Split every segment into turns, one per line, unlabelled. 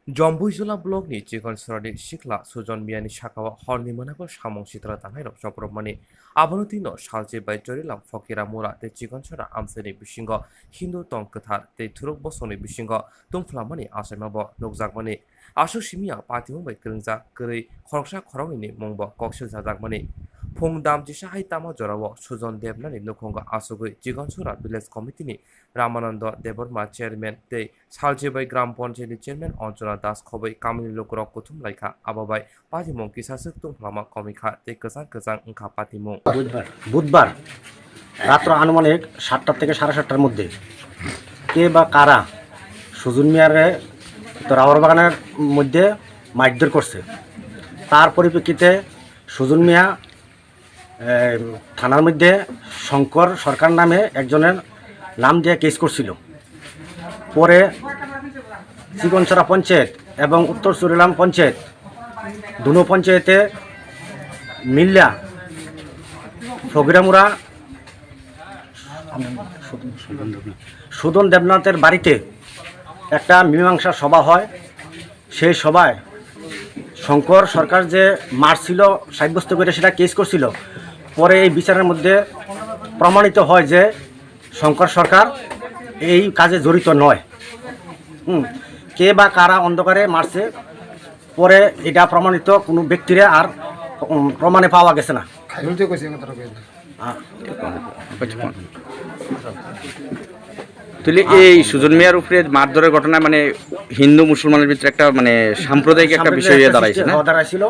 Jampuijala blogni chikanchara sikla sujon miani sakawa horni manako samong sitra tanhairo soprobmani abanutino salje bai jorilam fokira mura te chikanchara amseni bisingo HinduTongkwthar te Thuruk Bosongni bisingo tungphulama Achaimao Nukjak Jampuijala patimung bai kringja korei khoroksa khorongni mungbo koksil jajakmani Phung damjisa haitama jorao sujon debnani nukhongo asugui chikanchara village committee ni Ramananda Deborma chairman te salje bai gram panchayat chairman Anjana Das Khobai Kamini Lokrok Kutum Laika Ababai Patimong Kisasuk Tungphulama Komikha te Kesang Engkha Patimong
বুধবার রাত্র আনুমানিক ৭টা থেকে ৭:৩০টার মধ্যে কে বা কারা Sujan মিয়ারে rubber বাগানের মধ্যে মারধর করছে। তার পরিপ্রেক্ষিতে সুজন মিয়া থানার মধ্যে শঙ্কর সরকার নামে একজনের নাম দিয়ে কেস করছিল। পরে চিকনছড়া পঞ্চায়েত এবং উত্তর চুরিলাম পঞ্চায়েত দুনো পঞ্চায়েতে মিল্লা ফকিরামুরা সুদন দেবনাথের বাড়িতে একটা মীমাংসা সভা হয়। সেই সভায় শঙ্কর সরকার যে মারছিল সাব্যস্ত করে সেটা কেস করছিল। পরে এই বিচারের মধ্যে প্রমাণিত হয় যে শঙ্কর সরকার এই কাজে জড়িত নয়। কে বা কারা অন্ধকারে মারছে পরে এটা প্রমাণিত কোনো ব্যক্তিরে আর প্রমাণে পাওয়া গেছে না।
তাহলে এই সুজন মিয়ার উপরে মারধরের ঘটনা মানে হিন্দু মুসলমানের ভিতরে একটা মানে সাম্প্রদায়িক একটা বিষয় দাঁড়াইছে না?
দাঁড়াইছিল।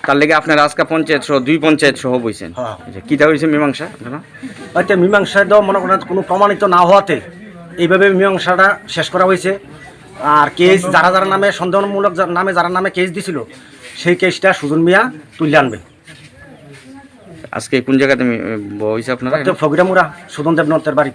তার লেগে আপনার আজকা পঞ্চায়েত সহ 2 পঞ্চায়েত সহ বইছেন। কিটা হয়েছে মীমাংসা?
হয়তো মীমাংসা তো মনে করেন কোনো প্রমাণিত না হওয়াতে এইভাবে মীমাংসাটা শেষ করা হয়েছে। আর কেস যারা যারা নামে সন্দেহমূলক নামে যারা নামে কেস দিছিল সেই কেসটা সুজন মিয়া তুলে আনবে।
আজকে কোন জায়গাতে বইছে আপনারা?
ফকিরামুরা সুদন দেবনাথের বাড়ি।